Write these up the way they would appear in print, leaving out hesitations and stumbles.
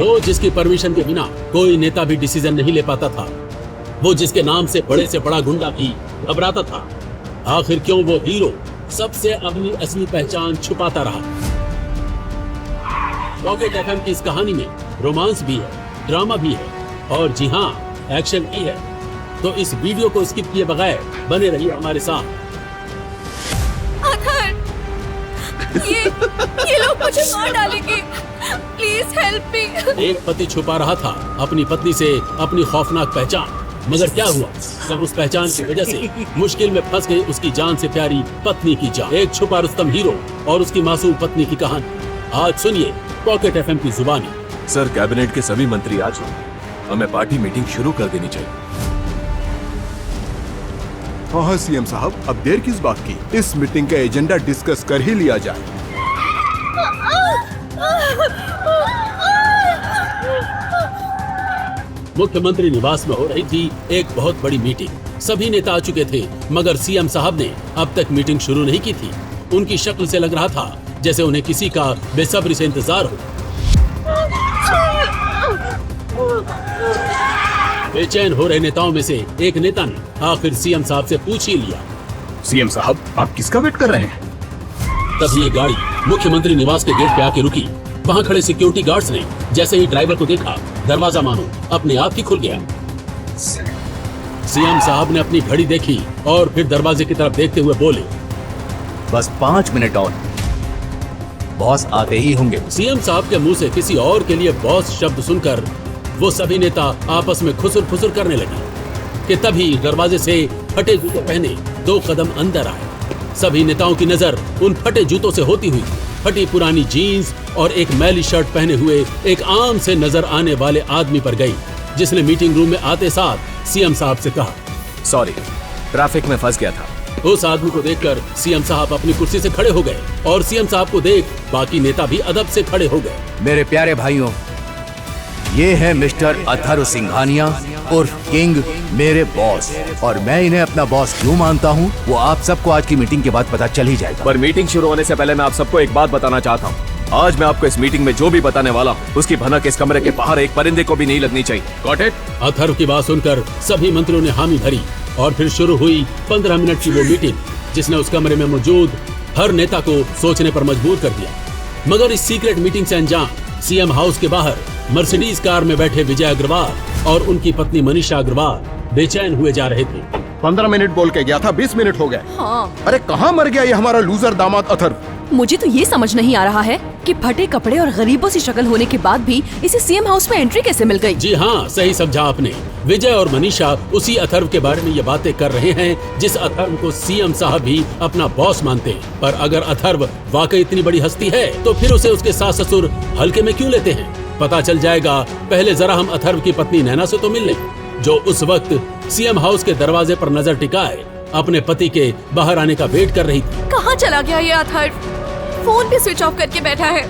वो जिसकी परमिशन के बिना कोई नेता भी डिसीजन नहीं ले पाता था, वो जिसके नाम से बड़ा गुंडा भी घबराता था, आखिर क्यों वो हीरो सबसे अपनी असली पहचान छुपाता रहा। पॉकेट एफएम की इस कहानी में रोमांस भी है, ड्रामा भी है और जी हाँ, एक्शन भी है। तो इस वीडियो को स्किप किए बगैर बने रहिए हमारे साथ। ये लोग मुझे मार डालेंगे, प्लीज हेल्प मी। एक पति छुपा रहा था अपनी पत्नी से अपनी खौफनाक पहचान, मगर क्या हुआ जब उस पहचान की वजह से मुश्किल में फंस गई उसकी जान से प्यारी पत्नी की जान। एक छुपा रुस्तम हीरो और उसकी मासूम पत्नी की कहानी आज सुनिए पॉकेट एफएम की जुबानी। सर, कैबिनेट के सभी मंत्री आ चुके, हमें पार्टी मीटिंग शुरू कर देनी चाहिए। हाँ सीएम साहब, अब देर किस बात की, इस मीटिंग का एजेंडा डिस्कस कर ही लिया जाए। मुख्यमंत्री निवास में हो रही थी एक बहुत बड़ी मीटिंग। सभी नेता आ चुके थे, मगर सीएम साहब ने अब तक मीटिंग शुरू नहीं की थी। उनकी शक्ल से लग रहा था जैसे उन्हें किसी का बेसब्री से इंतजार हो। बेचैन हो रहे नेताओं में से एक नेता ने आखिर सीएम साहब से पूछ ही लिया, सीएम साहब, आप किसका वेट कर रहे हैं? तभी ये गाड़ी मुख्यमंत्री निवास के गेट पे आके रुकी। वहाँ खड़े सिक्योरिटी गार्ड्स ने जैसे ही ड्राइवर को देखा, दरवाजा मानो अपने आप ही खुल गया। सीएम साहब ने अपनी घड़ी देखी और फिर दरवाजे की तरफ देखते हुए बोले, बस 5 मिनट और, बॉस आते ही होंगे। सीएम साहब के मुंह से किसी और के लिए बॉस शब्द सुनकर वो सभी नेता आपस में खुसुर फुसुर करने लगे कि तभी दरवाजे से फटे जूते पहने 2 कदम अंदर आए। सभी नेताओं की नजर उन फटे जूतों से होती हुई फटी पुरानी जीन्स और एक मैली शर्ट पहने हुए एक आम से नजर आने वाले आदमी पर गई, जिसने मीटिंग रूम में आते साथ सीएम साहब से कहा, सॉरी, ट्रैफिक में फंस गया था। उस आदमी को देखकर सीएम साहब अपनी कुर्सी से खड़े हो गए और सीएम साहब को देख बाकी नेता भी अदब से खड़े हो गए। मेरे प्यारे भाइयों, ये है मिस्टर अथर्व सिंघानिया उर्फ किंग, मेरे बॉस। और मैं इन्हें अपना बॉस क्यों मानता हूँ वो आप सबको आज की मीटिंग के बाद पता चल ही जाएगा। पर मीटिंग शुरू होने से पहले मैं आप सबको एक बात बताना चाहता हूँ। आज मैं आपको इस मीटिंग में जो भी बताने वाला हूँ, उसकी भनक इस कमरे के बाहर एक परिंदे को भी नहीं लगनी चाहिए। Got it? अथर्व की बात सुनकर सभी मंत्रियों ने हामी भरी और फिर शुरू हुई 15 मिनट की वो मीटिंग, जिसने उस कमरे में मौजूद हर नेता को सोचने पर मजबूर कर दिया। मगर इस सीक्रेट मीटिंग से अनजान सीएम हाउस के बाहर मर्सिडीज कार में बैठे विजय अग्रवाल और उनकी पत्नी मनीषा अग्रवाल बेचैन हुए जा रहे थे। 15 मिनट बोल के गया था, 20 मिनट हो गए। हाँ। अरे कहाँ मर गया ये हमारा लूजर दामाद अथर्व। मुझे तो ये समझ नहीं आ रहा है कि फटे कपड़े और गरीबों सी शक्ल होने के बाद भी इसे सीएम हाउस में एंट्री कैसे मिल गई। जी हाँ, सही समझा आपने। विजय और मनीषा उसी अथर्व के बारे में ये बातें कर रहे हैं जिस अथर्व को सीएम साहब भी अपना बॉस मानते हैं। पर अगर अथर्व वाकई इतनी बड़ी हस्ती है तो फिर उसे उसके सास ससुर हल्के में क्यों लेते हैं? पता चल जाएगा। पहले जरा हम अथर्व की पत्नी नैना से तो मिल लें, जो उस वक्त सीएम हाउस के दरवाजे पर नजर टिकाए अपने पति के बाहर आने का वेट कर रही थी। कहाँ चला गया ये अथर्व? फोन भी स्विच ऑफ करके बैठा है।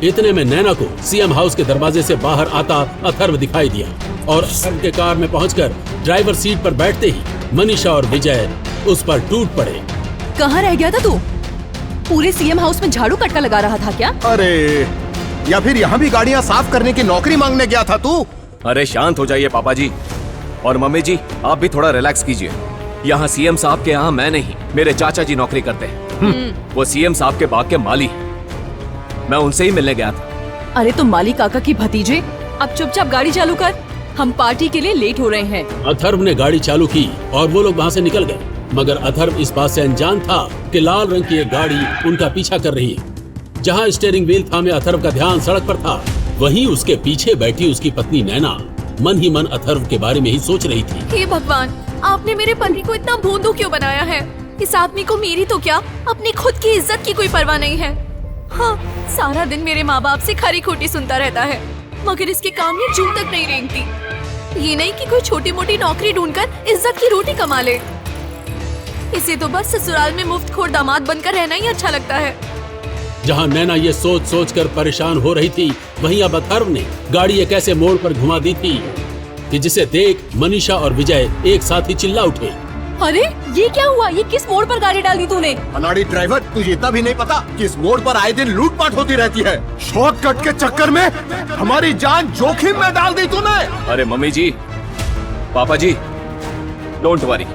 इतने में नैना को सीएम हाउस के दरवाजे से बाहर आता अथर्व दिखाई दिया और अथर्व के कार में पहुंचकर ड्राइवर सीट पर बैठते ही मनीषा और विजय उस पर टूट पड़े। कहाँ रह गया था तू? पूरे सीएम हाउस में झाड़ू कटका लगा रहा था क्या? अरे, या फिर यहाँ भी गाड़ियाँ साफ करने की नौकरी मांगने गया था तू? अरे शांत हो जाइए पापा जी और मम्मी जी, आप भी थोड़ा रिलैक्स कीजिए। यहाँ सीएम साहब के यहाँ मैं नहीं, मेरे चाचा जी नौकरी करते हैं। वो सीएम साहब के बाग के माली हैं। मैं उनसे ही मिलने गया था। अरे तुम माली काका की भतीजे, अब चुपचाप गाड़ी चालू कर, हम पार्टी के लिए लेट हो रहे हैं। अथर्व ने गाड़ी चालू की और वो लोग वहाँ से निकल गए, मगर अथर्व इस बात से अनजान था कि लाल रंग की एक गाड़ी उनका पीछा कर रही है। जहाँ स्टीयरिंग व्हील थामे अथर्व का ध्यान सड़क पर था, वहीं उसके पीछे बैठी उसकी पत्नी नैना मन ही मन अथर्व के बारे में ही सोच रही थी। हे भगवान, आपने मेरे पति को इतना भोंदू क्यों बनाया है? इस आदमी को मेरी तो क्या, अपनी खुद की इज्जत की कोई परवाह नहीं है। हाँ, सारा दिन मेरे माँ बाप से खरी खोटी सुनता रहता है, मगर इसके कान में जूं तक नहीं रेंगती। ये नहीं कि कोई छोटी मोटी नौकरी ढूंढकर इज्जत की रोटी कमा ले। इसे तो बस ससुराल में मुफ्तखोर दामाद बनकर रहना ही अच्छा लगता है। जहाँ नैना ये सोच सोच कर परेशान हो रही थी, वहीं अब अथर्व ने गाड़ी एक ऐसे मोड़ पर घुमा दी थी कि जिसे देख मनीषा और विजय एक साथ ही चिल्ला उठे। अरे ये क्या हुआ? ये किस मोड़ पर गाड़ी डाल दी तूने? अनाड़ी ड्राइवर, तुझे इतना भी नहीं पता कि इस मोड़ पर आए दिन लूटपाट होती रहती है। शॉर्टकट के चक्कर में हमारी जान जोखिम में डाल दी तूने। अरे मम्मी जी, पापा जी, डोंट वरी।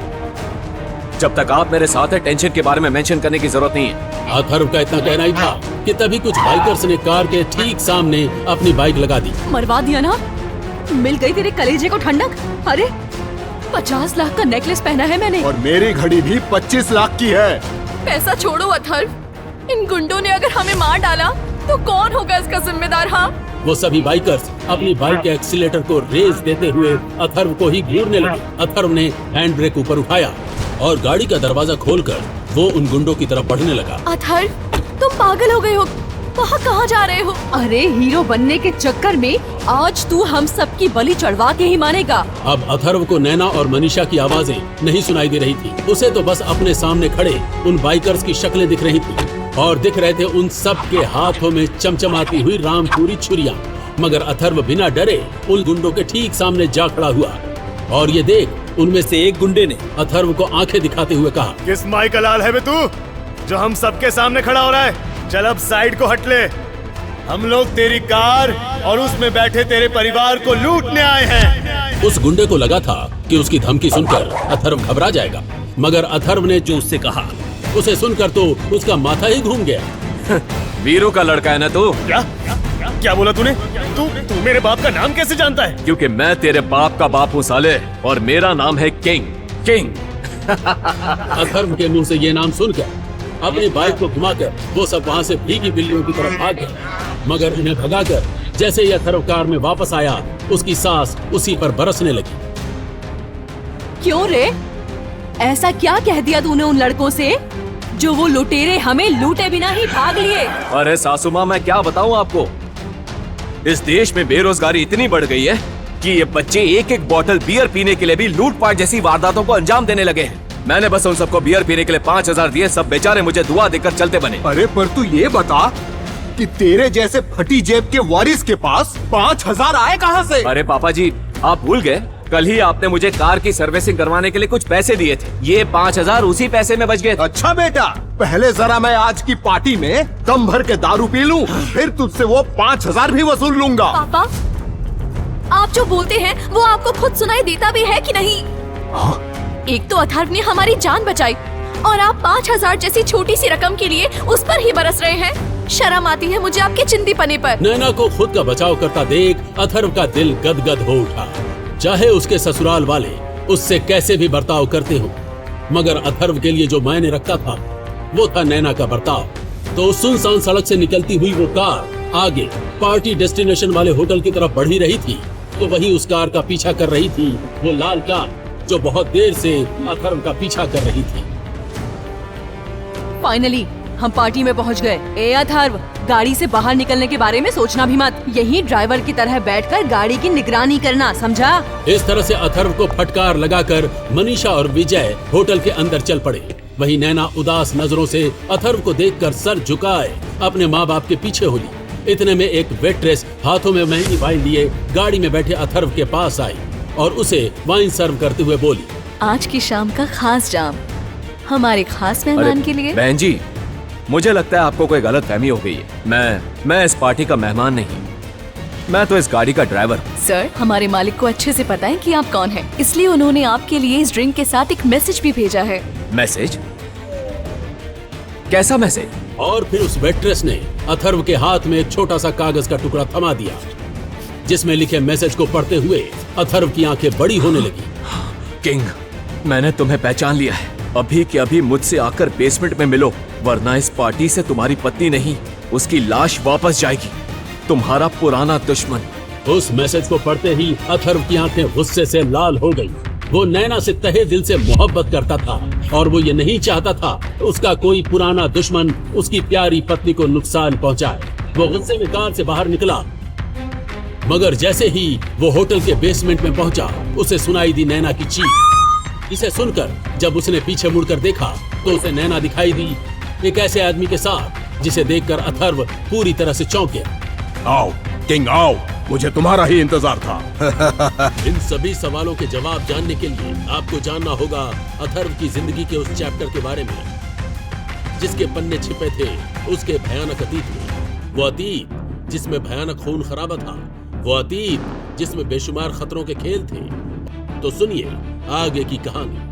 जब तक आप मेरे साथ हैं, टेंशन के बारे में मेंशन करने की जरूरत नहीं है। अथर्व का इतना कहना ही था कि तभी कुछ बाइकर्स ने कार के ठीक सामने अपनी बाइक लगा दी। मरवा दिया ना? मिल गई तेरे कलेजे को ठंडक। अरे 50 लाख का नेकलेस पहना है मैंने। और मेरी घड़ी भी 25 लाख की है। पैसा छोड़ो अथर्व, इन गुंडों ने अगर हमें मार डाला तो कौन होगा इसका जिम्मेदार? हाँ, वो सभी बाइकर्स अपनी बाइक के एक्सीलेटर को रेस देते हुए अथर्व को ही घूरने लगे। अथर्व ने हैंड ब्रेक ऊपर उठाया और गाड़ी का दरवाजा खोलकर वो उन गुंडों की तरफ बढ़ने लगा। अथर्व, तुम पागल हो गए हो? वहाँ कहाँ जा रहे हो? अरे हीरो बनने के चक्कर में आज तू हम सब की बलि चढ़वा के ही मानेगा। अब अथर्व को नैना और मनीषा की आवाजें नहीं सुनाई दे रही थी। उसे तो बस अपने सामने खड़े उन बाइकर्स की शक्लें दिख रही थी और दिख रहे थे उन सब के हाथों में चमचमाती हुई रामपुरी छुरियां। मगर अथर्व बिना डरे उन गुंडों के ठीक सामने जा खड़ा हुआ और ये देख उनमें से एक गुंडे ने अथर्व को आंखें दिखाते हुए कहा, किस माई का लाल है बे तू, जो हम सबके सामने खड़ा हो रहा है? चल अब साइड को हट ले। हम लोग तेरी कार और उसमें बैठे तेरे परिवार को लूटने आए हैं। उस गुंडे को लगा था कि उसकी धमकी सुनकर अथर्व घबरा जाएगा, मगर अथर्व ने जो उससे कहा उसे सुनकर तो उसका माथा ही घूम गया। वीरू का लड़का है ना तू? क्या बोला तूने? तू मेरे बाप का नाम कैसे जानता है? क्योंकि मैं तेरे बाप का बाप हूँ साले, और मेरा नाम है किंग। किंग। अथर्व के मुंह से ये नाम सुनकर अपनी बाइक को घुमाकर वो सब वहाँ से भीगी बिल्लियों की तरफ भाग गए। मगर इन्हें भगाकर जैसे ही अथर्व कार में वापस आया, उसकी सांस उसी पर बरसने लगी। क्यों रे? ऐसा क्या कह दिया तूने उन लड़कों से जो वो लुटेरे हमें लूटे बिना ही भाग लिए? अरे सासू माँ, मैं क्या बताऊँ आपको, इस देश में बेरोजगारी इतनी बढ़ गई है कि ये बच्चे एक एक बोतल बियर पीने के लिए भी लूटपाट जैसी वारदातों को अंजाम देने लगे हैं। मैंने बस उन सबको बियर पीने के लिए 5000 दिए, सब बेचारे मुझे दुआ देकर चलते बने। अरे पर तू ये बता कि तेरे जैसे फटी जेब के वारिस के पास 5000 आए कहाँ से? अरे पापा जी, आप भूल गए, कल ही आपने मुझे कार की सर्विसिंग करवाने के लिए कुछ पैसे दिए थे। ये 5000 उसी पैसे में बच गए। अच्छा बेटा, पहले जरा मैं आज की पार्टी में दम भर के दारू पी लूं, फिर तुझसे वो 5000 भी वसूल लूंगा। पापा, आप जो बोलते हैं वो आपको खुद सुनाई देता भी है कि नहीं? हाँ? एक तो अथर्व ने हमारी जान बचाई और आप 5000 जैसी छोटी सी रकम के लिए उस पर ही बरस रहे हैं। शर्म आती है मुझे आपके चिंदीपने पर। नैना को खुद का बचाव करता देख अथर्व का दिल गदगद हो उठा। चाहे उसके ससुराल वाले उससे कैसे भी बर्ताव करते हो, मगर अथर्व के लिए जो मायने रखता था वो था नैना का बर्ताव। तो सुनसान सड़क से निकलती हुई वो कार आगे पार्टी डेस्टिनेशन वाले होटल की तरफ बढ़ ही रही थी, तो वही उस कार का पीछा कर रही थी वो लाल कार जो बहुत देर से अथर्व का पीछा कर रही थी। फाइनली हम पार्टी में पहुंच गए। ए अथर्व, गाड़ी से बाहर निकलने के बारे में सोचना भी मत। यही ड्राइवर की तरह बैठकर गाड़ी की निगरानी करना, समझा? इस तरह से अथर्व को फटकार लगाकर मनीषा और विजय होटल के अंदर चल पड़े। वहीं नैना उदास नजरों से अथर्व को देखकर सर झुकाए अपने माँ बाप के पीछे हो ली। इतने में एक वेट्रेस हाथों में महंगी वाइन लिए गाड़ी में बैठे अथर्व के पास आई और उसे वाइन सर्व करते हुए बोली, आज की शाम का खास जाम हमारे खास मेहमान के लिए। बहन जी, मुझे लगता है आपको कोई गलत फहमी हो गई है। मैं इस पार्टी का मेहमान नहीं, मैं तो इस गाड़ी का ड्राइवर हूँ। सर, हमारे मालिक को अच्छे से पता है कि आप कौन हैं, इसलिए उन्होंने आपके लिए इस ड्रिंक के साथ एक मैसेज भी भेजा है। मैसेज? कैसा मैसेज? और फिर उस वेट्रेस ने अथर्व के हाथ में एक छोटा सा कागज का टुकड़ा थमा दिया, जिसमें लिखे मैसेज को पढ़ते हुए अथर्व की आंखें बड़ी होने लगी। किंग, मैंने तुम्हें पहचान लिया है। अभी के अभी मुझसे आकर बेसमेंट में मिलो, वरना इस पार्टी से तुम्हारी पत्नी नहीं, उसकी लाश वापस जाएगी। तुम्हारा पुराना दुश्मन। उस मैसेज को पढ़ते ही अथर्व की आंखें गुस्से से लाल हो गईं। वो नैना से तहे दिल से मोहब्बत करता था और वो ये नहीं चाहता था उसका कोई पुराना दुश्मन उसकी प्यारी पत्नी को नुकसान पहुंचाए। वो गुस्से में कार से बाहर निकला, मगर जैसे ही वो होटल के बेसमेंट में पहुंचा, उसे सुनाई दी नैना की चीख। इसे सुनकर जब उसने पीछे मुड़कर देखा तो उसे नैना दिखाई दी, एक ऐसे आदमी के साथ जिसे देखकर अथर्व पूरी तरह से चौंक गया। आओ किंग आओ, मुझे तुम्हारा ही इंतजार था। इन सभी सवालों के जवाब जानने के लिए आपको जानना होगा अथर्व की जिंदगी के उस चैप्टर के बारे में जिसके पन्ने छिपे थे उसके भयानक अतीत में। वो अतीत जिसमें भयानक खून खराबा था, वो अतीत जिसमें बेशुमार खतरों के खेल थे। तो सुनिए आगे की कहानी।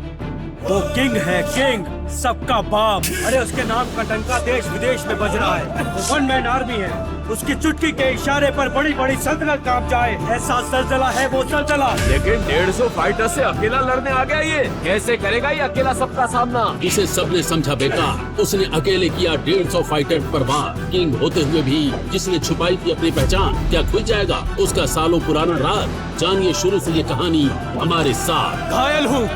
वो किंग है, किंग, सबका बाप। अरे उसके नाम का डंका देश विदेश में बज रहा है। वो वन मैन आर्मी है, उसकी चुटकी के इशारे पर बड़ी बड़ी सल्तनत कांप जाए, ऐसा सलसला है वो सलसला। लेकिन 150 फाइटर से अकेला लड़ने आ गया ये, कैसे करेगा ये अकेला सबका सामना? इसे सबने समझा बेकार। उसने अकेले किया 150 फाइटर पर वार। किंग होते हुए भी जिसने छुपाई थी अपनी पहचान, क्या खुल जाएगा उसका सालों पुराना राज? जानिए शुरू से ये कहानी हमारे साथ। घायल हूँ,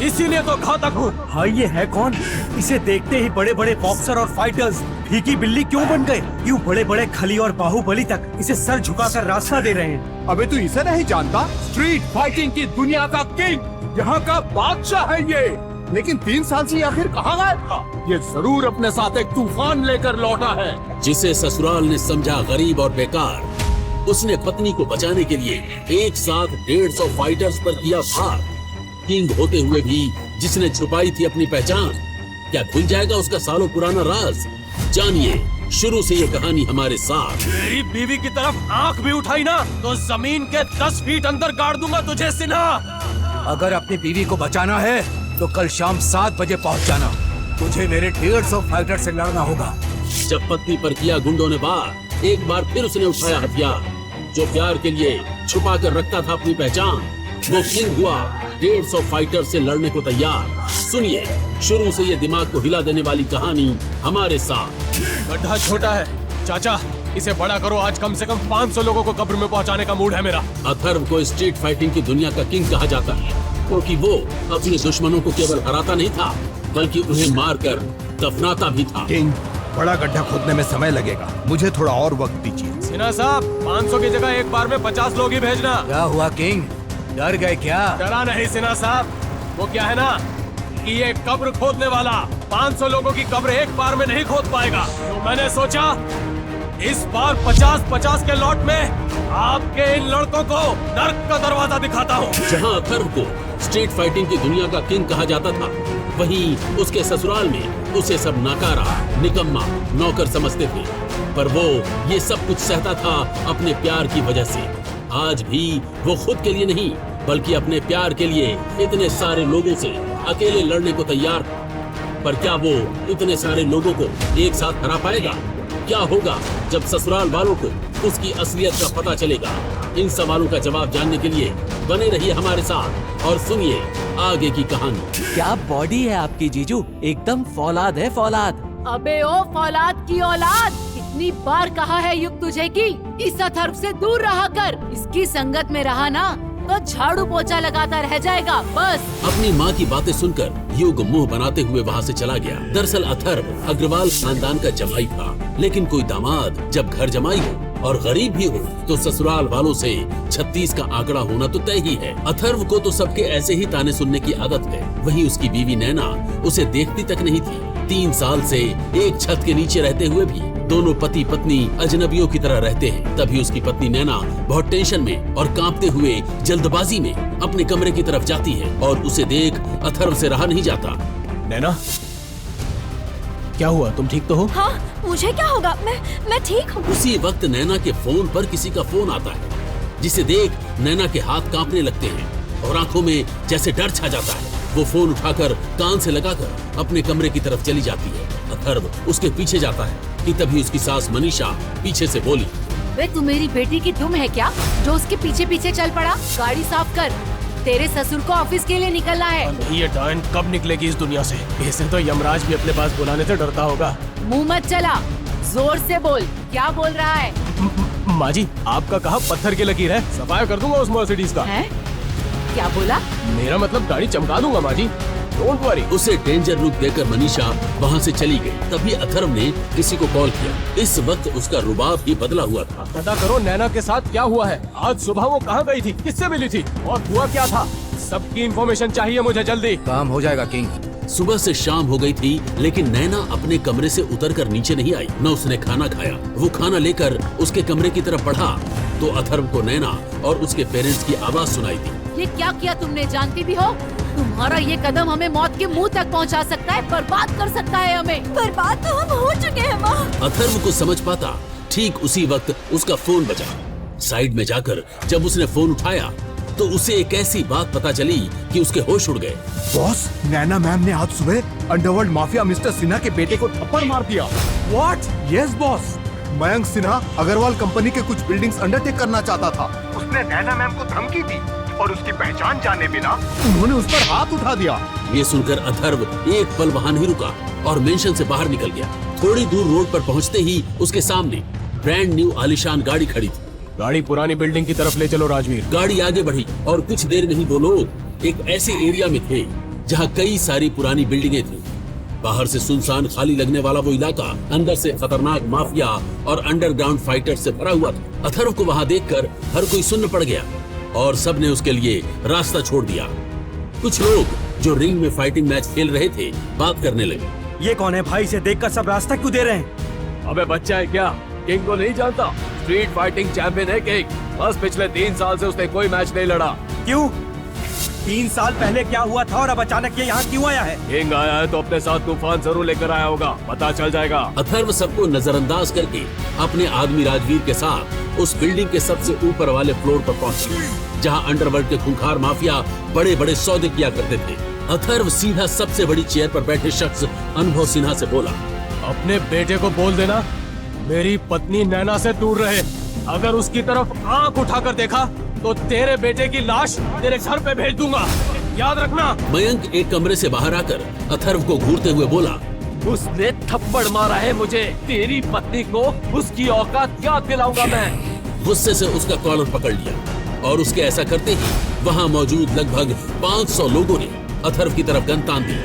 इसीलिए तो घातक हूँ। हाँ, ये है कौन? इसे देखते ही बड़े बड़े बॉक्सर और फाइटर्स फीकी बिल्ली क्यों बन गए? यूँ बड़े बड़े खली और बाहुबली तक इसे सर झुकाकर रास्ता दे रहे हैं। अबे तू इसे नहीं जानता? स्ट्रीट फाइटिंग की दुनिया का किंग, यहाँ का बादशाह है ये। लेकिन 3 साल से आखिर कहाँ गया था? ये जरूर अपने साथ एक तूफान लेकर लौटा है। जिसे ससुराल ने समझा गरीब और बेकार, उसने पत्नी को बचाने के लिए एक साथ 150 फाइटर्स पर किया वार। किंग होते हुए भी जिसने छुपाई थी अपनी पहचान, क्या खुल जाएगा उसका सालों पुराना राज? जानिए शुरू से ये कहानी हमारे साथ। मेरी बीवी की तरफ आंख भी उठाई ना तो जमीन के 10 फीट अंदर गाड़ दूंगा तुझे सिन्हा। अगर अपनी बीवी को बचाना है तो कल शाम 7 बजे पहुंच जाना। तुझे मेरे 150 फाइटर से लड़ना होगा। जब पत्नी पर किया गुंडों ने वार, एक बार फिर उसने उठाया हथियार। जो प्यार के लिए छुपा कर रखता था अपनी पहचान, वो किंग हुआ 150 फाइटर से लड़ने को तैयार। सुनिए शुरू से ये दिमाग को हिला देने वाली कहानी हमारे साथ। गड्ढा छोटा है चाचा, इसे बड़ा करो। आज कम से कम 500 लोगों को कब्र में पहुंचाने का मूड है मेरा। अथर्व को स्ट्रीट फाइटिंग की दुनिया का किंग कहा जाता है, क्योंकि वो अपने दुश्मनों को केवल हराता नहीं था बल्कि उन्हें मारकर दफनाता भी था। किंग, बड़ा गड्ढा खोदने में समय लगेगा, मुझे थोड़ा और वक्त दीजिए। सिन्हा साहब, 500 की जगह एक बार में 50 लोग ही भेजना। क्या हुआ किंग, डर गए क्या? डरा नहीं सिन्हा साहब, वो क्या है ना कि ये कब्र खोदने वाला 500 लोगों की कब्र एक बार में नहीं खोद पाएगा। तो मैंने सोचा इस बार 50-50 के लॉट में आपके इन लड़कों को नर्क का दरवाजा दिखाता हूँ। जहाँ अथर्व को स्ट्रीट फाइटिंग की दुनिया का किंग कहा जाता था, वहीं उसके ससुराल में उसे सब नाकारा, निकम्मा, नौकर समझते थे। पर वो ये सब कुछ सहता था अपने प्यार की वजह से। आज भी वो खुद के लिए नहीं बल्कि अपने प्यार के लिए इतने सारे लोगों से अकेले लड़ने को तैयार था। पर क्या वो इतने सारे लोगों को एक साथ हरा पाएगा? क्या होगा जब ससुराल वालों को उसकी असलियत का पता चलेगा? इन सवालों का जवाब जानने के लिए बने रहिए हमारे साथ और सुनिए आगे की कहानी। क्या बॉडी है आपकी जीजू, एकदम फौलाद है फौलाद। अबे ओ फौलाद की औलाद, कितनी बार कहा है युग तुझे कि इस अथर्व से दूर रहा कर। इसकी संगत में रहा ना तो झाड़ू पोछा लगाता रह जाएगा बस। अपनी माँ की बातें सुनकर युग मुंह बनाते हुए वहाँ से चला गया। दरअसल अथर्व अग्रवाल खानदान का जमाई था, लेकिन कोई दामाद जब घर जमाई हो और गरीब भी हो तो ससुराल वालों से 36 का आंकड़ा होना तो तय ही है। अथर्व को तो सबके ऐसे ही ताने सुनने की आदत है। वहीं उसकी बीवी नैना उसे देखती तक नहीं थी। 3 साल से एक छत के नीचे रहते हुए भी दोनों पति पत्नी अजनबियों की तरह रहते हैं। तभी उसकी पत्नी नैना बहुत टेंशन में और कांपते हुए जल्दबाजी में अपने कमरे की तरफ जाती है और उसे देख अथर्व से रहा नहीं जाता। नैना, क्या हुआ, तुम ठीक तो हो? हाँ, मुझे क्या होगा, मैं ठीक हूँ। उसी वक्त नैना के फोन पर किसी का फोन आता है, जिसे देख नैना के हाथ कांपने लगते हैं और आंखों में जैसे डर छा जाता है। वो फोन उठाकर कान से लगाकर अपने कमरे की तरफ चली जाती है। अथर्व उसके पीछे जाता है कि तभी उसकी सास मनीषा पीछे से बोली, वे तू मेरी बेटी की दुम है क्या जो उसके पीछे पीछे चल पड़ा? गाड़ी साफ कर, तेरे ससुर को ऑफिस के लिए निकलना है। ये डायन कब निकलेगी इस दुनिया से? इसे तो यमराज भी अपने पास बुलाने से डरता होगा। मुंह मत चला, जोर से बोल, क्या बोल रहा है? माँ जी, आपका कहा पत्थर की लकीर है, सफाया कर दूंगा उस मर्सिडीज का। है? क्या बोला? मेरा मतलब गाड़ी चमका दूंगा माँ जी, डोंट वरी। उसे डेंजर लुक देकर मनीषा वहाँ से चली गई। तभी अथर्व ने किसी को कॉल किया। इस वक्त उसका रुबाब भी बदला हुआ था। पता करो नैना के साथ क्या हुआ है। आज सुबह वो कहाँ गई थी, किससे मिली थी और हुआ क्या था? सबकी इन्फॉर्मेशन चाहिए मुझे जल्दी। काम हो जाएगा किंग। सुबह से शाम हो गई थी, लेकिन नैना अपने कमरे से उतरकर नीचे नहीं आई, न उसने खाना खाया। वो खाना लेकर उसके कमरे की तरफ बढ़ा, तो अथर्व को नैना और उसके पेरेंट्स की आवाज सुनाई दी। ये क्या किया तुमने, जानती भी हो? तुम्हारा ये कदम हमें मौत के मुंह तक पहुंचा सकता है, बर्बाद कर सकता है हमें। बर्बाद तो हम हो चुके हैं माँ। अथर्व को समझ पाता ठीक उसी वक्त उसका फोन बजा। साइड में जाकर जब उसने फोन उठाया तो उसे एक ऐसी बात पता चली कि उसके होश उड़ गए। बॉस, नैना मैम ने आज सुबह अंडरवर्ल्ड माफिया मिस्टर सिन्हा के बेटे को थप्पड़ मार दिया। What? Yes boss, Mayank Sinha Agarwal company के कुछ बिल्डिंग्स अंडरटेक करना चाहता था। उसने नैना मैम को धमकी दी और उसकी पहचान जाने बिना उन्होंने उस पर हाथ उठा दिया। ये सुनकर अथर्व एक पल वहां नहीं रुका और मेंशन से बाहर निकल गया। थोड़ी दूर रोड पर पहुंचते ही उसके सामने ब्रांड न्यू आलीशान गाड़ी खड़ी थी। गाड़ी पुरानी बिल्डिंग की तरफ ले चलो राजवीर। गाड़ी आगे बढ़ी और कुछ देर में ही वो लोग एक ऐसे एरिया में थे जहां कई सारी पुरानी बिल्डिंगें थी। बाहर से सुनसान खाली लगने वाला वो इलाका अंदर से खतरनाक माफिया और अंडरग्राउंड फाइटर से भरा हुआ था। अथर्व को वहां देखकर हर कोई सुन्न पड़ गया और सबने उसके लिए रास्ता छोड़ दिया। कुछ लोग जो रिंग में फाइटिंग मैच खेल रहे थे बात करने लगे। ये कौन है भाई? इसे देखकर सब रास्ता क्यों दे रहे हैं? अबे बच्चा है क्या? किंग को नहीं जानता? स्ट्रीट फाइटिंग चैंपियन है किंग। बस पिछले 3 साल से उसने कोई मैच नहीं लड़ा। क्यों? 3 साल पहले क्या हुआ था और अब अचानक ये यहाँ क्यों आया है? किंग आया है तो अपने साथ तूफान जरूर लेकर आया होगा, पता चल जाएगा। अथर्व सबको नजरअंदाज करके अपने आदमी राजवीर के साथ उस बिल्डिंग के सबसे ऊपर वाले फ्लोर पर पहुंचा जहां अंडरवर्ल्ड के खूंखार माफिया बड़े बड़े सौदे किया करते थे। अथर्व सीधा सबसे बड़ी चेयर पर बैठे शख्स अनुभव सिन्हा से बोला, अपने बेटे को बोल देना मेरी पत्नी नैना से दूर रहे। अगर उसकी तरफ आंख उठाकर देखा तो तेरे बेटे की लाश तेरे घर पे भेज दूंगा, याद रखना। मयंक एक कमरे से बाहर आकर अथर्व को घूरते हुए बोला, उसने थप्पड़ मारा है मुझे। तेरी पत्नी को उसकी औकात याद दिलाऊंगा मैं। गुस्से से उसका कॉलर पकड़ लिया और उसके ऐसा करते ही वहां मौजूद लगभग 500 लोगों ने अथर्व की तरफ गन तान दी,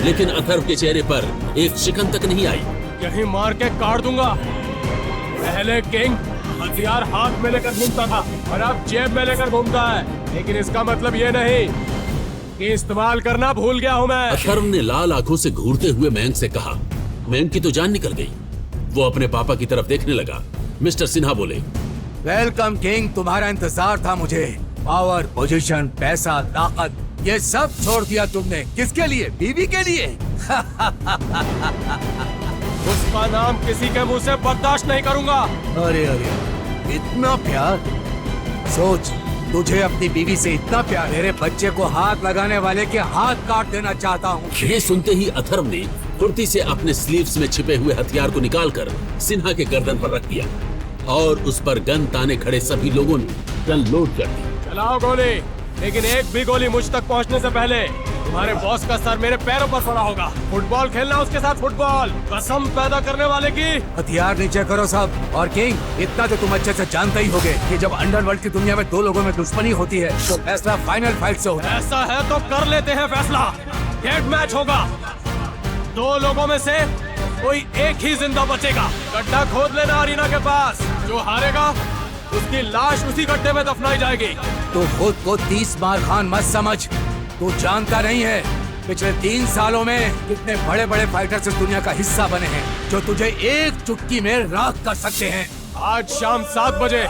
लेकिन अथर्व के चेहरे पर एक शिकन तक नहीं आई। यहीं मार के काट दूंगा। पहले किंग हथियार हाथ में लेकर घूमता था और अब जेब में लेकर घूमता है, लेकिन इसका मतलब ये नहीं कि इस्तेमाल करना भूल गया हूँ मैं। अथर्व ने लाल आंखों से घूरते हुए मयंक से कहा। मयंक की तो जान निकल गई। वो अपने पापा की तरफ देखने लगा। मिस्टर सिन्हा बोले, वेलकम किंग, तुम्हारा इंतजार था मुझे। पावर, पोजीशन, पैसा, ताकत, ये सब छोड़ दिया तुमने। किसके लिए? बीवी के लिए? उसका नाम किसी के मुंह से बर्दाश्त नहीं करूंगा। अरे अरे, इतना प्यार? सोच, तुझे अपनी बीवी से इतना प्यार, मेरे बच्चे को हाथ लगाने वाले के हाथ काट देना चाहता हूँ। ये सुनते ही अथर्व ने फुर्ती से अपने स्लीव्स में छिपे हुए हथियार को निकालकर सिन्हा के गर्दन पर रख दिया और उस पर गन ताने खड़े सभी लोगों ने गन लोड कर दी। चलाओ गोली, लेकिन एक भी गोली मुझ तक पहुंचने से पहले तुम्हारे बॉस का सर मेरे पैरों पर पड़ा होगा। फुटबॉल खेलना उसके साथ, फुटबॉल। कसम पैदा करने वाले की। हथियार नीचे करो सब। और किंग, इतना तो तुम अच्छे से जानते ही होगे कि जब अंडरवर्ल्ड की दुनिया में 2 लोगों में दुश्मनी होती है तो फैसला फाइनल फाइट से होता है। ऐसा है तो कर लेते हैं फैसला। डेड मैच होगा। 2 लोगों में से कोई एक ही जिंदा बचेगा। गड्ढा खोद लेना अरीना के पास। जो हारेगा उसकी लाश उसी गड्ढे में दफनाई जाएगी। तो खुद को 30 बार खान मत समझ। तू जानता नहीं है पिछले 3 सालों में कितने बड़े बड़े फाइटर्स इस दुनिया का हिस्सा बने हैं जो तुझे एक चुटकी में राख कर सकते हैं। आज शाम 7 बजे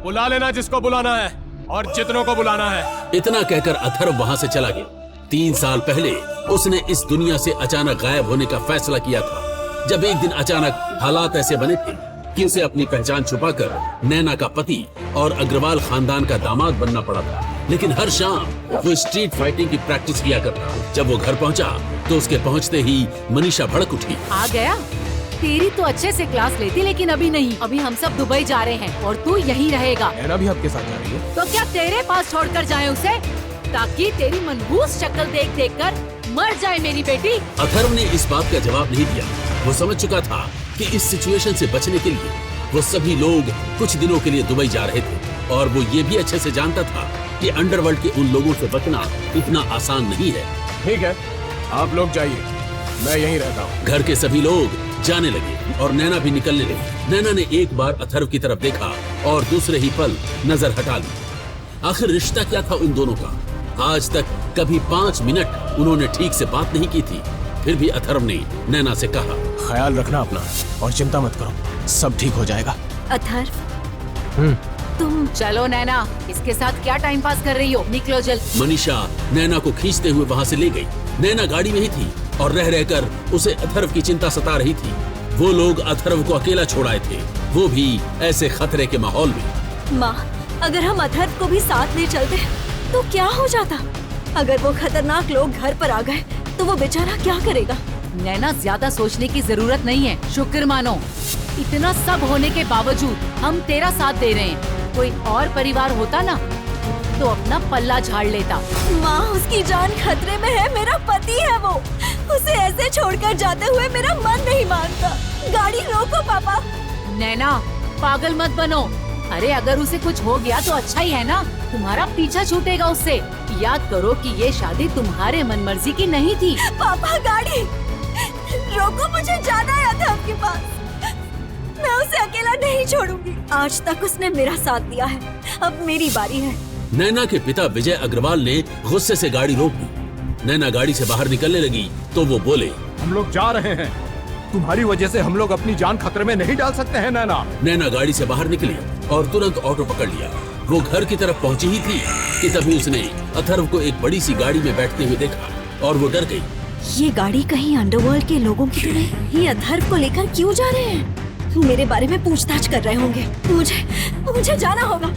बुला लेना जिसको बुलाना है और जितनों को बुलाना है। इतना कहकर अथर्व वहां से चला गया। 3 साल पहले उसने इस दुनिया से अचानक गायब होने का फैसला किया था, जब एक दिन अचानक हालात ऐसे बने थे कि उसे अपनी पहचान छुपाकर नैना का पति और अग्रवाल खानदान का दामाद बनना पड़ा था। लेकिन हर शाम वो स्ट्रीट फाइटिंग की प्रैक्टिस किया करता। जब वो घर पहुंचा तो उसके पहुंचते ही मनीषा भड़क उठी। आ गया? तेरी तो अच्छे से क्लास लेती, लेकिन अभी नहीं। अभी हम सब दुबई जा रहे हैं और तू यहीं रहेगा। नैना भी आपके साथ जा रही है? तो क्या तेरे पास छोड़कर जाए उसे, ताकि तेरी मनहूस शक्ल देख देख कर मर जाए मेरी बेटी? अथर्व ने इस बात का जवाब नहीं दिया। वो समझ चुका था कि इस सिचुएशन से बचने के लिए वो सभी लोग कुछ दिनों के लिए दुबई जा रहे थे और वो ये भी अच्छे से जानता था कि अंडरवर्ल्ड के उन लोगों से बचना इतना आसान नहीं है। ठीक है, आप लोग जाइए, मैं यहीं रहता हूँ। घर के सभी लोग जाने लगे और नैना भी निकलने लगी। नैना ने एक बार अथर्व की तरफ देखा और दूसरे ही पल नजर हटा ली। आखिर रिश्ता क्या था उन दोनों का? आज तक कभी 5 मिनट उन्होंने ठीक से बात नहीं की थी। फिर भी अथर्व ने नैना से कहा, ख्याल रखना अपना और चिंता मत करो, सब ठीक हो जाएगा। अथर्व, तुम चलो नैना, इसके साथ क्या टाइम पास कर रही हो? निकलो जल्द। मनीषा नैना को खींचते हुए वहाँ से ले गई। नैना गाड़ी में ही थी और रह रहकर उसे अथर्व की चिंता सता रही थी। वो लोग अथर्व को अकेला छोड़ आए थे, वो भी ऐसे खतरे के माहौल में। माँ, अगर हम अथर्व को भी साथ ले चलते तो क्या हो जाता? अगर वो खतरनाक लोग घर पर आ गए तो वो बेचारा क्या करेगा? नैना, ज्यादा सोचने की जरूरत नहीं है, शुक्र मानो। इतना सब होने के बावजूद हम तेरा साथ दे रहे हैं। कोई और परिवार होता ना तो अपना पल्ला झाड़ लेता। माँ, उसकी जान खतरे में है, मेरा पति है वो। उसे ऐसे छोड़कर जाते हुए मेरा मन नहीं मानता। गाड़ी रोको पापा। नैना, पागल मत बनो। अरे अगर उसे कुछ हो गया तो अच्छा ही है ना, तुम्हारा पीछा छूटेगा उससे। याद करो कि ये शादी तुम्हारे मनमर्जी की नहीं थी। पापा, गाड़ी रोको, मुझे जाना है अथर्व के पास। मैं उसे अकेला नहीं छोड़ूंगी। आज तक उसने मेरा साथ दिया है, अब मेरी बारी है। नैना के पिता विजय अग्रवाल ने गुस्से से गाड़ी रोक दी। नैना गाड़ी से बाहर निकलने लगी तो वो बोले, हम लोग जा रहे हैं। तुम्हारी वजह से हम लोग अपनी जान खतरे में नहीं डाल सकते हैं नैना। नैना गाड़ी से बाहर निकली और तुरंत ऑटो पकड़ लिया। वो घर की तरफ पहुंची ही थी कि तभी उसने अथर्व को एक बड़ी सी गाड़ी में बैठते हुए देखा और वो डर गई। ये गाड़ी कहीं अंडरवर्ल्ड के लोगों की तो नहीं? ये अथर्व को लेकर क्यों जा रहे हैं? मेरे बारे में पूछताछ कर रहे होंगे। मुझे जाना होगा।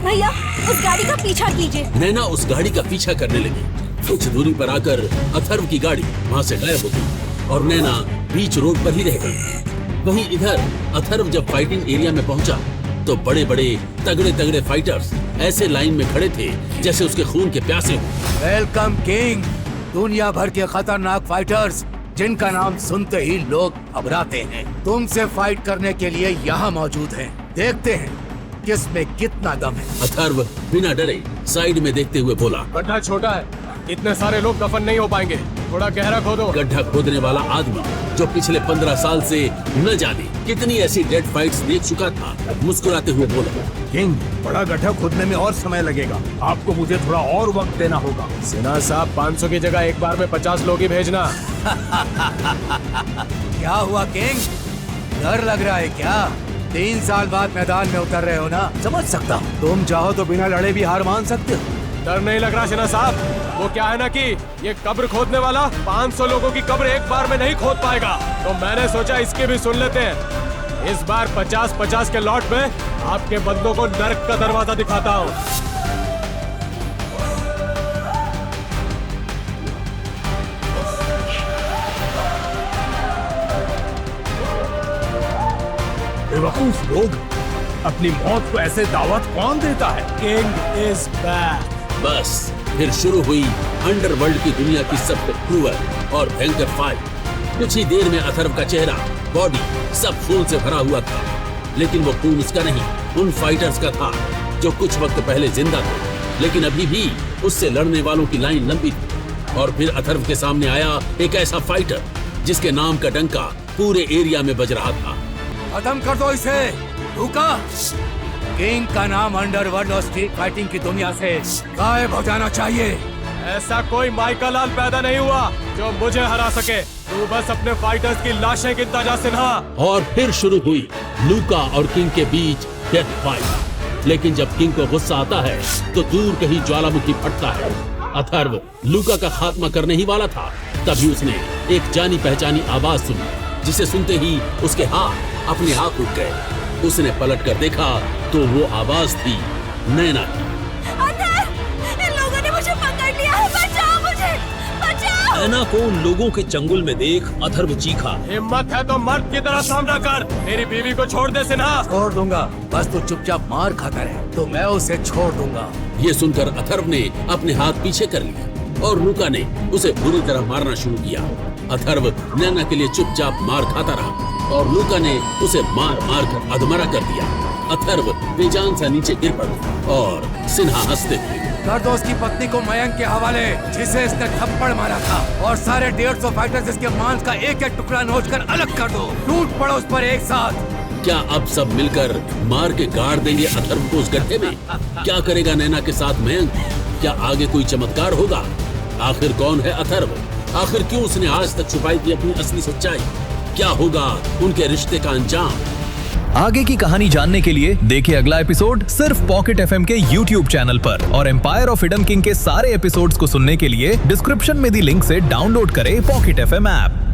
भैया, उस गाड़ी का पीछा कीजिए। नैना उस गाड़ी का पीछा करने लगी। कुछ दूरी पर आकर अथर्व की गाड़ी वहाँ से गायब हो गई और नैना बीच रोड पर ही रह गई। वहीं इधर अथर्व जब फाइटिंग एरिया में पहुंचा तो बड़े बड़े तगड़े फाइटर्स ऐसे लाइन में खड़े थे जैसे उसके खून के प्यासे हो। Welcome king. दुनिया भर के खतरनाक फाइटर्स जिनका नाम सुनते ही लोग घबराते हैं, तुमसे फाइट करने के लिए यहाँ मौजूद हैं। देखते हैं किसमें कितना दम है। अथर्व बिना डरे साइड में देखते हुए बोला, गड्ढा छोटा है, इतने सारे लोग दफन नहीं हो पाएंगे, थोड़ा गहरा खोदो। गड्ढा खोदने वाला आदमी जो पिछले 15 साल से न जाने कितनी ऐसी डेड फाइट्स देख चुका था, मुस्कुराते हुए बोला, किंग, बड़ा गड्ढा खोदने में और समय लगेगा। आपको मुझे थोड़ा और वक्त देना होगा। सिन्हा साहब, 500 की जगह एक बार में 50 लोग ही भेजना। क्या हुआ किंग, डर लग रहा है क्या? 3 साल बाद मैदान में उतर रहे हो ना, समझ सकता हूँ। तुम चाहो तो बिना लड़े भी हार मान सकते हो। डर नहीं लग रहा सिन्हा साहब, वो क्या है ना कि ये कब्र खोदने वाला 500 लोगों की कब्र एक बार में नहीं खोद पाएगा, तो मैंने सोचा इसकी भी सुन लेते हैं। इस बार 50-50 के लॉट में आपके बंदों को नर्क का दरवाजा दिखाता हूँ। बेवकूफ लोग, अपनी मौत को ऐसे दावत कौन देता है? King is back. बस फिर शुरू हुई अंडरवर्ल्ड की दुनिया की सबसे क्रूअल और भयंकर फाइट। कुछ ही देर में अथर्व का चेहरा, बॉडी सब खून से भरा हुआ था, लेकिन वो खून उसका नहीं, उन फाइटर्स का था जो कुछ वक्त पहले जिंदा थे, लेकिन अभी भी उससे लड़ने वालों की लाइन लंबी थी। और फिर अथर्व के सामने आया एक ऐसा फाइटर जिसके नाम का डंका पूरे एरिया में बज रहा था। खत्म कर दो इसे, रुका। किंग का नाम अंडरवर्ल्ड और स्ट्रीट फाइटिंग की दुनिया से गायब हो जाना चाहिए। ऐसा कोई माइका लाल पैदा नहीं हुआ जो मुझे हरा सके। तू बस अपने फाइटर्स की लाशें गिनता जा सिन्हा। और फिर शुरू हुई लूका और किंग के बीच डेथ फाइट। लेकिन जब किंग को गुस्सा आता है तो दूर कहीं ज्वालामुखी फटता है। अथर्व लूका का खात्मा करने ही वाला था, तभी उसने एक जानी पहचानी आवाज सुनी, जिसे सुनते ही उसके हाथ अपने आप उठ गए। उसने पलट कर देखा तो वो आवाज थी नैना की। इन लोगों ने मुझे पकड़ लिया है, बचाओ मुझे, बचाओ। नैना को उन लोगों के चंगुल में देख अथर्व चीखा, हिम्मत है तो मर्द की तरह सामना कर, मेरी बीवी को छोड़ दे सिन्हा। छोड़ दूंगा, बस तू चुपचाप मार खाता रहे तो मैं उसे छोड़ दूंगा। ये सुनकर अथर्व ने अपने हाथ पीछे कर लिए और लूका ने उसे बुरी तरह मारना शुरू किया। अथर्व नैना के लिए चुपचाप मार खाता रहा और लूका ने उसे मार मार कर अधमरा कर दिया। अथर्व बेजान सा नीचे गिर पड़ा और सिन्हा हंसते हुए, कर दो उसकी पत्नी को मयंक के हवाले, जिसे इसने थप्पड़ मारा था, और सारे 150 फाइटर्स इसके मांस का एक एक टुकड़ा नोच कर अलग कर दो। टूट पड़ो उस पर एक साथ। क्या अब सब मिलकर मार के गाड़ देंगे अथर्व को उस गड्ढे में? क्या करेगा नैना के साथ मयंक? क्या आगे कोई चमत्कार होगा? आखिर कौन है अथर्व? आखिर क्यों उसने आज तक छुपाई थी अपनी असली सच्चाई? क्या होगा उनके रिश्ते का अंजाम? आगे की कहानी जानने के लिए देखिए अगला एपिसोड सिर्फ पॉकेट एफएम के YouTube चैनल पर, और एम्पायर ऑफ हिडन किंग के सारे एपिसोड्स को सुनने के लिए डिस्क्रिप्शन में दी लिंक से डाउनलोड करें पॉकेट एफएम ऐप।